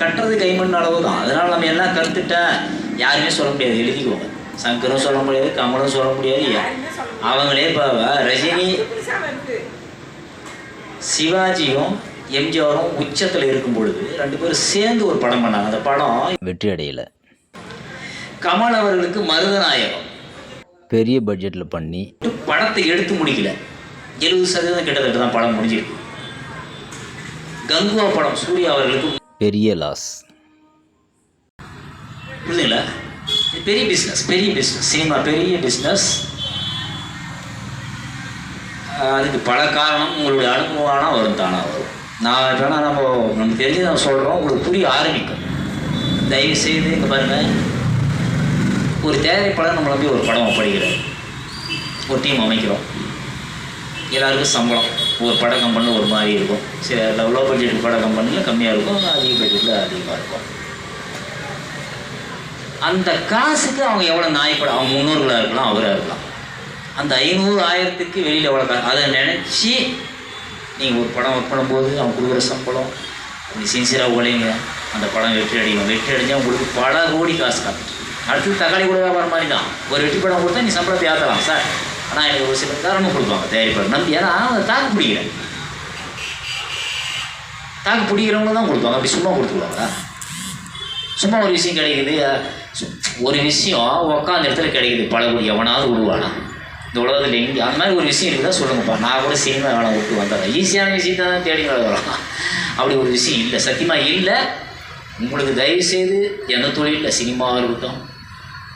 கட்டுறது கைமண் அளவு தான். அதனால் நம்ம எல்லாம் கற்றுட்டேன் யாருமே சொல்ல முடியாது. எழுதிக்குவாங்க. சங்கரும் சொல்ல முடியாது, கமலும் சொல்ல முடியாது. அவங்களே இப்போ ரஜினி சிவாஜியும் எம்ஜிஆரும் உச்சத்தில் இருக்கும் பொழுது 2 பேரும் சேர்ந்து ஒரு படம் பண்ணாங்க. அந்த படம் வெற்றி அடையல. கமல் அவர்களுக்கு மருதநாயகம் பெரிய பட்ஜெட்டில் பண்ணி படத்தை எடுத்து முடிக்கல. 70% கிட்டத்தட்ட தான் படம் முடிஞ்சிருக்கு. கங்குவா படம் சூர்யா அவர்களுக்கு பெரிய லாஸ். புரியுதுங்களா? பெரிய பிஸ்னஸ் சினிமா பெரிய பிஸ்னஸ். அதுக்கு பல காரணம். உங்களுடைய அனுபவம்னா வரும், தானா வரும். நான் இப்போனா நமக்கு தெரிஞ்சு நான் சொல்கிறோம், உங்களுக்கு புரிய ஆரம்பிக்கும். தயவு செய்து இங்கே பாருங்கள், ஒரு தயாரிப்பாளர் நம்மளை போய் ஒரு படம் ஒப்படைக்கிறார், ஒரு டீம் அமைக்கிறோம், எல்லாருக்கும் சம்பளம். ஒரு பட கம்பெனியில் ஒரு மாதிரி இருக்கும், சில லோ பட்ஜெட் பட கம்பெனியில் கம்மியாக இருக்கும், அதிக பட்ஜெட்டில் அதிகமாக இருக்கும். அந்த காசுக்கு அவங்க எவ்வளோ நாய்ப்படம், அவங்க முன்னோர்களாக இருக்கலாம், அவராக இருக்கலாம். அந்த 500,000க்கு வெளியில் எவ்வளோ காசு, அதை நினச்சி நீங்கள் ஒரு படம் ஒர்க் பண்ணும்போது அவங்க கொடுக்குற சம்பளம் அப்படி சின்சியராக உழைங்க. அந்த படம் வெற்றி அடையும். வெற்றி அடைஞ்சால் உங்களுக்கு பல கோடி காசு காத்துட்டு. அடுத்து தக்காளி கூட வியாபாரம் மாதிரி தான். ஒரு வெற்றி படம் கொடுத்தா நீ சம்பளத்தை ஏற்றலாம் சார், ஆனால் எனக்கு ஒரு சில காரணம் கொடுப்பாங்க தயாரிப்பாளர் நம்பி. ஏன்னா அதை தாக்கு பிடிக்கிறேன், தாக்கு பிடிக்கிறவங்க தான் கொடுப்பாங்க. அப்படி சும்மா கொடுத்துருவாங்க. சும்மா ஒரு விஷயம் கிடைக்குது, ஒரு விஷயம் உட்காந்த இடத்துல கிடைக்குது, பல கோடி எவனாவது விடுவானா இந்த உலகத்தில்? எங்கே அந்த மாதிரி ஒரு விஷயம் இருக்குதான் சொல்லுங்கப்பா. நான் கூட சினிமா வேணாம் விட்டு வந்துடுறேன், ஈஸியான விஷயத்தை தான் தேடி வரலாம். அப்படி ஒரு விஷயம் இல்லை, சத்தியமாக இல்லை. உங்களுக்கு தயவுசெய்து எந்த தொழிலில், சினிமாவாக இருக்கட்டும்,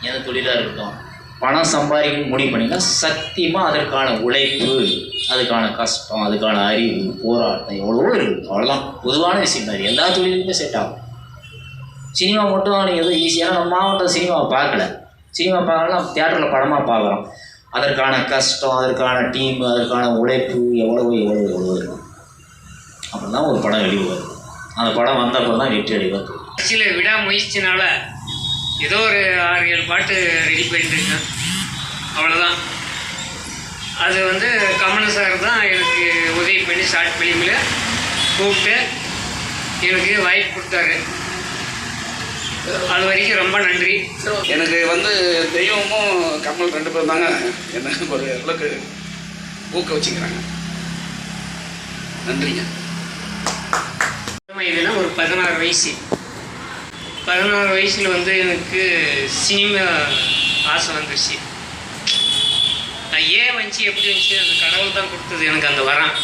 எந்த தொழிலாக இருக்கட்டும், பணம் சம்பாதிக்க முடிவு பண்ணிங்கன்னா சத்தியமாக அதற்கான உழைப்பு, அதுக்கான கஷ்டம், அதுக்கான அறிவு, போராட்டம் எவ்வளவோ இருக்குது. அவ்வளோதான் பொதுவான விஷயம் தான். எல்லா தொழிலுக்குமே செட் ஆகும். சினிமா மட்டும் நீங்கள் எதுவும் ஈஸியாக நம்ம மாவட்டம் சினிமாவை பார்க்கல, சினிமா பார்க்கலாம், தியேட்டரில் படமாக பார்க்குறோம். அதற்கான கஷ்டம், அதற்கான டீம், அதற்கான உழைப்பு எவ்வளவோ இருக்கும். அப்புறம் தான் ஒரு படம் வெளியே வருது. அந்த படம் வந்த அப்புறம் தான் வெற்றி அடைவது. சில விடாமுயற்சினால ஏதோ ஒரு 6-7 பாட்டு ரெடி பண்ணிட்டுருக்கேன், அவ்வளோதான். அது கமல் சார் தான் எனக்கு உதவி பண்ணி ஷார்ட் ஃபிலிமில் கூப்பிட்டு எனக்கு வாய்ப்பு கொடுத்தாரு. அது வரைக்கும் ரொம்ப நன்றி. எனக்கு தெய்வமும் கமல் 2 பேரும் தாங்க என்ன ஒரு அளவுக்கு ஊக்க வச்சுக்கிறாங்க. நன்றிங்க. இதுனா ஒரு 16 வயசு. 16 வயசில் எனக்கு சினிமா ஆசை வந்துச்சு. நான் ஏன் வந்துச்சு எப்படி வந்துச்சு, அந்த கடவுள் தான் கொடுத்தது எனக்கு அந்த வரம்.